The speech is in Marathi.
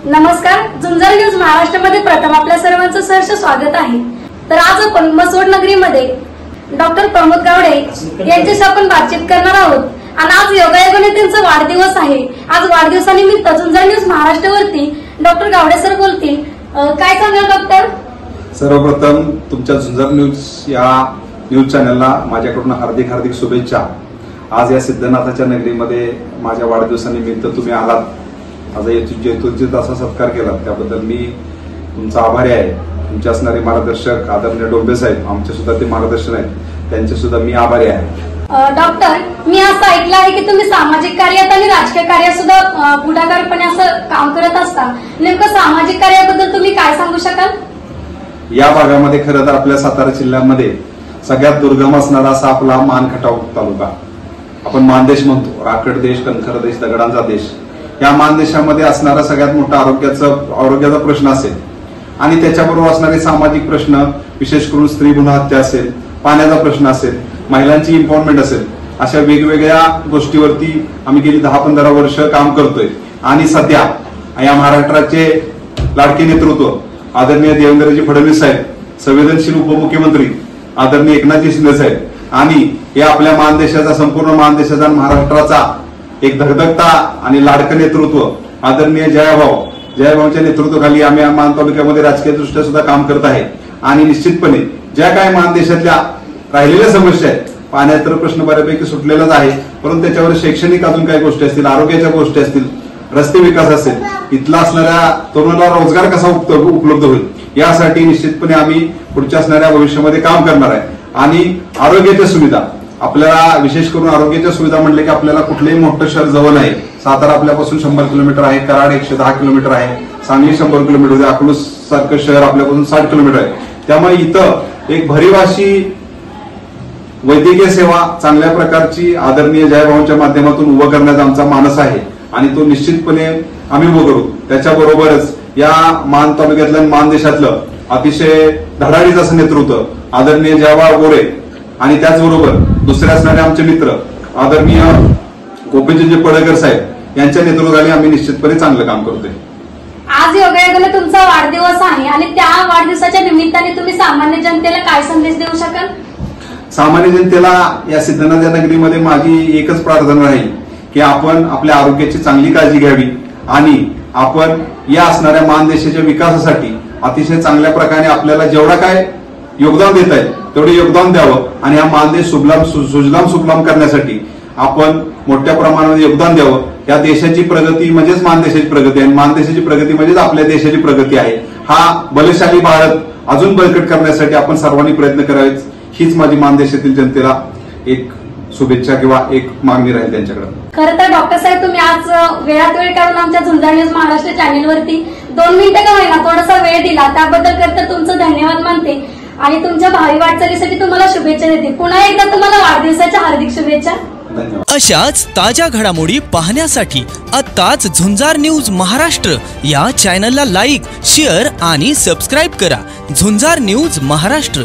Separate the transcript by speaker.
Speaker 1: नमस्कार, झुंजार न्यूज महाराष्ट्रामध्ये प्रथम आपल्या सर्वांचं सहर्ष स्वागत आहे। तर आज आपण मसवड नगरीमध्ये डॉक्टर प्रमोद गावडे यांच्याशी आपण बातचीत करणार आहोत आणि आज योगायोगाने त्यांचा वाढदिवस आहे। आज वाढदिवसानिमित्त झुंजार न्यूज महाराष्ट्रावरती डॉक्टर गावडे सर बोलतील। काय सांगाल डॉक्टर?
Speaker 2: सर्वप्रथम तुमच्या झुंजार न्यूज या न्यूज चॅनलला माझ्याकडून हार्दिक हार्दिक शुभेच्छा। आज या सिद्धनाथाच्या नगरीमध्ये माझ्या वाढदिवसानिमित्त तुम्ही आलात, आज तुमचा असा सत्कार केला त्याबद्दल मी तुमचा आभारी आहे। तुमचे असणारे मार्गदर्शक आदरणीय डोंबे साहेब, आमचे सुद्धा ते मार्गदर्शन आहेत, त्यांचे सुद्धा मी आभारी आहे।
Speaker 1: डॉक्टर, मी असं ऐकलं आहे की तुम्ही सामाजिक कार्यात आणि राजकीय कार्यात सुद्धा पुढाकारपणे असं काम करत असता। नेमकं सामाजिक कार्याबद्दल तुम्ही काय सांगू शकाल?
Speaker 2: या भागामध्ये खरं तर आपल्या सातारा जिल्ह्यामध्ये सगळ्यात दुर्गम असणारा असा आपला मानखटाव तालुका, आपण मानदेश म्हणतो, राखड देश, कणखर देश, दगडांचा देश। या मानदेशामध्ये असणारा सगळ्यात मोठा आरोग्याचा प्रश्न असेल आणि त्याच्याबरोबर असणारे सामाजिक प्रश्न, विशेष करून स्त्री भ्रूण हत्या असेल, पाण्याचा प्रश्न असेल, महिलांची एम्पॉवरमेंट असेल, अशा वेगवेगळ्या गोष्टीवरती आम्ही गेली 10-15 वर्ष काम करतोय। आणि सध्या या महाराष्ट्राचे लाडके नेतृत्व आदरणीय देवेंद्रजी फडणवीस साहेब, संवेदनशील उपमुख्यमंत्री आदरणीय एकनाथजी शिंदे साहेब आणि हे आपल्या मानदेशाचा, संपूर्ण मानदेशाचा आणि महाराष्ट्राचा एक धगधगता आणि लाडकं नेतृत्व आदरणीय जयाभाऊच्या नेतृत्वाखाली आम्ही मान तालुक्यामध्ये राजकीय दृष्ट्या सुद्धा काम करत आहे। आणि निश्चितपणे ज्या काही मानदेशातल्या राहिलेल्या समस्या आहेत, पाण्याचा प्रश्न बऱ्यापैकी सुटलेलाच आहे, परंतु त्याच्यावर शैक्षणिक अजून काही गोष्टी असतील, आरोग्याच्या गोष्टी असतील, रस्ते विकास असेल, इथला असणाऱ्या तरुणाला रोजगार कसा उपलब्ध होईल यासाठी निश्चितपणे आम्ही पुढच्या असणाऱ्या भविष्यामध्ये काम करणार आहे। आणि आरोग्याच्या सुविधा, आपल्याला विशेष करून आरोग्याच्या सुविधा म्हणले की आपल्याला कुठलेही मोठं शहर जवळ आहे। सातारा आपल्यापासून 100 किलोमीटर आहे, कराड 110 किलोमीटर आहे, सांगली 100 किलोमीटर आहे, अकलूज सारखं शहर आपल्यापासून 60 किलोमीटर आहे। त्यामुळे इथं एक भरीव अशी वैद्यकीय सेवा चांगल्या प्रकारची आदरणीय जयभाऊंच्या माध्यमातून उभं करण्याचा आमचा मानस आहे आणि तो निश्चितपणे आम्ही उभं करू। त्याच्याबरोबरच या मान तालुक्यातल्या, मानदेशातलं अतिशय धडाडीचं असं नेतृत्व आदरणीय जयभाऊ गोरे आणि त्याचबरोबर दुसरे असणारे आमचे मित्र आदरणीय गोपीचंद पडळकर साहेब यांच्या नेतृत्वाखाली आम्ही निश्चितपणे चांगलं काम करतोय।
Speaker 1: आज योगायोगाने तुमचा वाढदिवस आहे आणि त्या वाढदिवसाच्या निमित्ताने तुम्ही सामान्य जनतेला काय संदेश देऊ शकाल?
Speaker 2: सामान्य जनतेला या सिद्धनाथ नगरीमध्ये माझी एकच प्रार्थना राहील की आपण आपल्या आरोग्याची चांगली काळजी घ्यावी आणि आपण या असणाऱ्या मानदेशाच्या विकासासाठी अतिशय चांगल्या प्रकारे आपल्याला जेवढा काय योगदान देता येईल तेवढे योगदान द्यावं आणि हा मानदेश सुजलाम सुफलाम करण्यासाठी आपण मोठ्या प्रमाणामध्ये योगदान द्यावं। या देशाची प्रगती म्हणजेच मानदेशाची प्रगती आहे, मानदेशाची प्रगती म्हणजेच आपल्या देशाची प्रगती आहे। हा बलशाली भारत अजून बळकट करण्यासाठी आपण सर्वांनी प्रयत्न करावेत, हीच माझी मानदेशातील जनतेला एक शुभेच्छा किंवा एक मागणी राहील त्यांच्याकडे।
Speaker 1: खरं तर डॉक्टर साहेब, तुम्ही आज वेळात वेळ काढून आमच्या झुंजार न्यूज महाराष्ट्र चॅनेलवरती 2 मिनिटं का होईना थोडासा वेळ दिला, त्याबद्दल खरं तुमचं धन्यवाद मानते आणि तुमच्या भावी वाटचालीसाठी तुम्हाला शुभेच्छा देते। पुन्हा एकदा तुम्हाला वाढदिवसाच्या हार्दिक शुभेच्छा।
Speaker 3: अशाच ताज्या घडामोडी पाहण्यासाठी आत्ताच झुंजार न्यूज महाराष्ट्र या चॅनलला लाईक, शेअर आणि सबस्क्राईब करा। झुंजार न्यूज महाराष्ट्र।